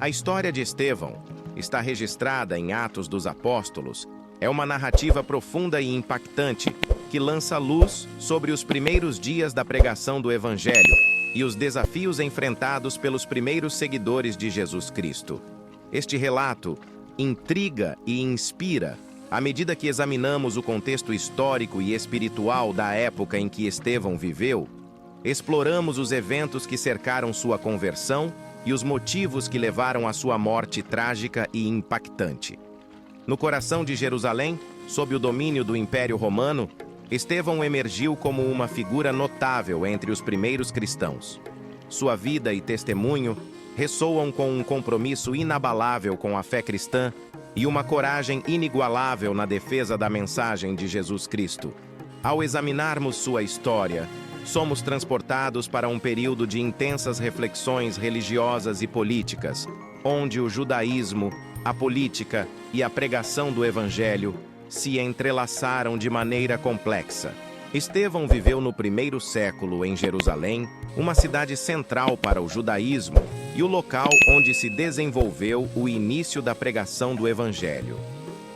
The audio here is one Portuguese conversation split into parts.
A história de Estevão está registrada em Atos dos Apóstolos. É uma narrativa profunda e impactante que lança luz sobre os primeiros dias da pregação do Evangelho e os desafios enfrentados pelos primeiros seguidores de Jesus Cristo. Este relato intriga e inspira à medida que examinamos o contexto histórico e espiritual da época em que Estevão viveu. Exploramos os eventos que cercaram sua conversão e os motivos que levaram à sua morte trágica e impactante. No coração de Jerusalém, sob o domínio do Império Romano, Estevão emergiu como uma figura notável entre os primeiros cristãos. Sua vida e testemunho ressoam com um compromisso inabalável com a fé cristã e uma coragem inigualável na defesa da mensagem de Jesus Cristo. Ao examinarmos sua história, somos transportados para um período de intensas reflexões religiosas e políticas, onde o judaísmo, a política e a pregação do Evangelho se entrelaçaram de maneira complexa. Estevão viveu no primeiro século em Jerusalém, uma cidade central para o judaísmo e o local onde se desenvolveu o início da pregação do Evangelho.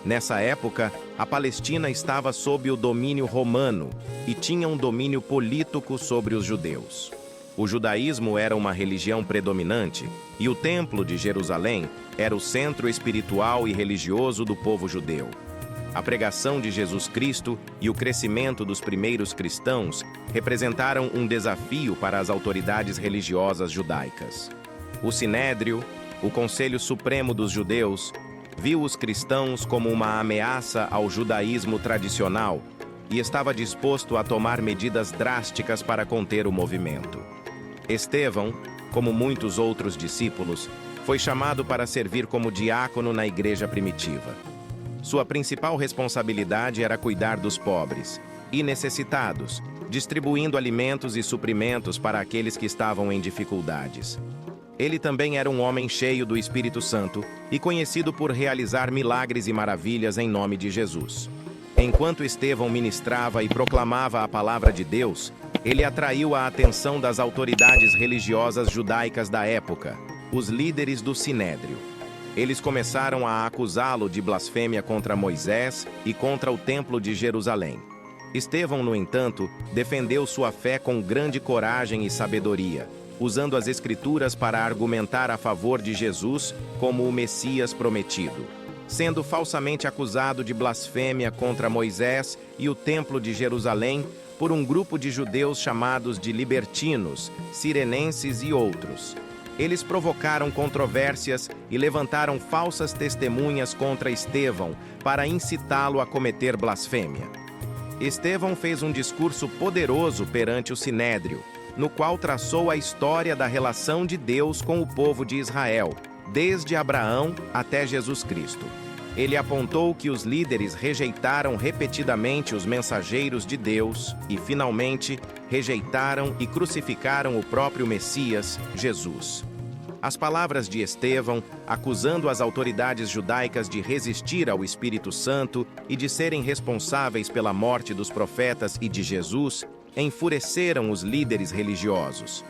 Nessa época, a Palestina estava sob o domínio romano e tinha um domínio político sobre os judeus. O judaísmo era uma religião predominante e o Templo de Jerusalém era o centro espiritual e religioso do povo judeu. A pregação de Jesus Cristo e o crescimento dos primeiros cristãos representaram um desafio para as autoridades religiosas judaicas. O Sinédrio, o Conselho Supremo dos Judeus, viu os cristãos como uma ameaça ao judaísmo tradicional e estava disposto a tomar medidas drásticas para conter o movimento. Estevão, como muitos outros discípulos, foi chamado para servir como diácono na igreja primitiva. Sua principal responsabilidade era cuidar dos pobres e necessitados, distribuindo alimentos e suprimentos para aqueles que estavam em dificuldades. Ele também era um homem cheio do Espírito Santo e conhecido por realizar milagres e maravilhas em nome de Jesus. Enquanto Estevão ministrava e proclamava a palavra de Deus, ele atraiu a atenção das autoridades religiosas judaicas da época, os líderes do Sinédrio. Eles começaram a acusá-lo de blasfêmia contra Moisés e contra o Templo de Jerusalém. Estevão, no entanto, defendeu sua fé com grande coragem e sabedoria, usando as Escrituras para argumentar a favor de Jesus como o Messias prometido. Sendo falsamente acusado de blasfêmia contra Moisés e o Templo de Jerusalém por um grupo de judeus chamados de libertinos, cirenenses e outros. Eles provocaram controvérsias e levantaram falsas testemunhas contra Estevão para incitá-lo a cometer blasfêmia. Estevão fez um discurso poderoso perante o Sinédrio, no qual traçou a história da relação de Deus com o povo de Israel, desde Abraão até Jesus Cristo. Ele apontou que os líderes rejeitaram repetidamente os mensageiros de Deus e, finalmente, rejeitaram e crucificaram o próprio Messias, Jesus. As palavras de Estevão, acusando as autoridades judaicas de resistir ao Espírito Santo e de serem responsáveis pela morte dos profetas e de Jesus, enfureceram os líderes religiosos.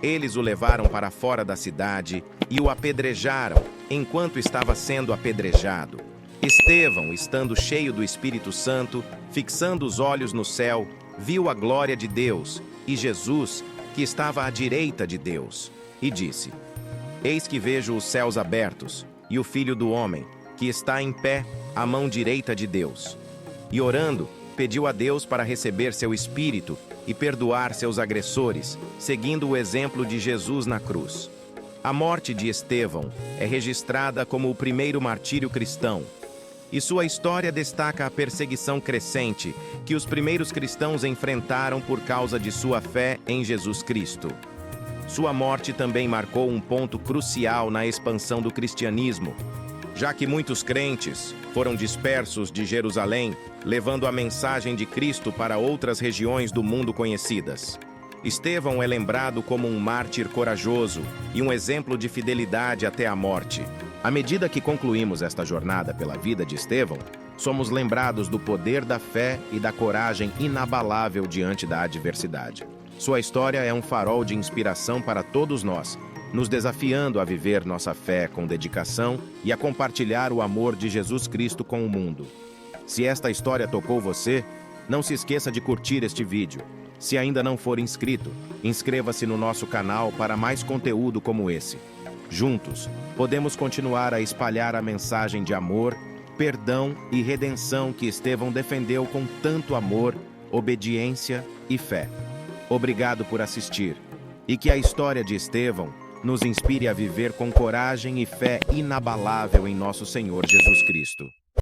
Eles o levaram para fora da cidade e o apedrejaram enquanto estava sendo apedrejado. Estevão, estando cheio do Espírito Santo, fixando os olhos no céu, viu a glória de Deus e Jesus, que estava à direita de Deus, e disse: Eis que vejo os céus abertos e o Filho do Homem, que está em pé à mão direita de Deus. E orando, pediu a Deus para receber seu Espírito e perdoar seus agressores, seguindo o exemplo de Jesus na cruz. A morte de Estevão é registrada como o primeiro martírio cristão, e sua história destaca a perseguição crescente que os primeiros cristãos enfrentaram por causa de sua fé em Jesus Cristo. Sua morte também marcou um ponto crucial na expansão do cristianismo, já que muitos crentes foram dispersos de Jerusalém, levando a mensagem de Cristo para outras regiões do mundo conhecidas. Estevão é lembrado como um mártir corajoso e um exemplo de fidelidade até a morte. À medida que concluímos esta jornada pela vida de Estevão, somos lembrados do poder da fé e da coragem inabalável diante da adversidade. Sua história é um farol de inspiração para todos nós, nos desafiando a viver nossa fé com dedicação e a compartilhar o amor de Jesus Cristo com o mundo. Se esta história tocou você, não se esqueça de curtir este vídeo. Se ainda não for inscrito, inscreva-se no nosso canal para mais conteúdo como esse. Juntos, podemos continuar a espalhar a mensagem de amor, perdão e redenção que Estevão defendeu com tanto amor, obediência e fé. Obrigado por assistir. E que a história de Estevão nos inspire a viver com coragem e fé inabalável em nosso Senhor Jesus Cristo.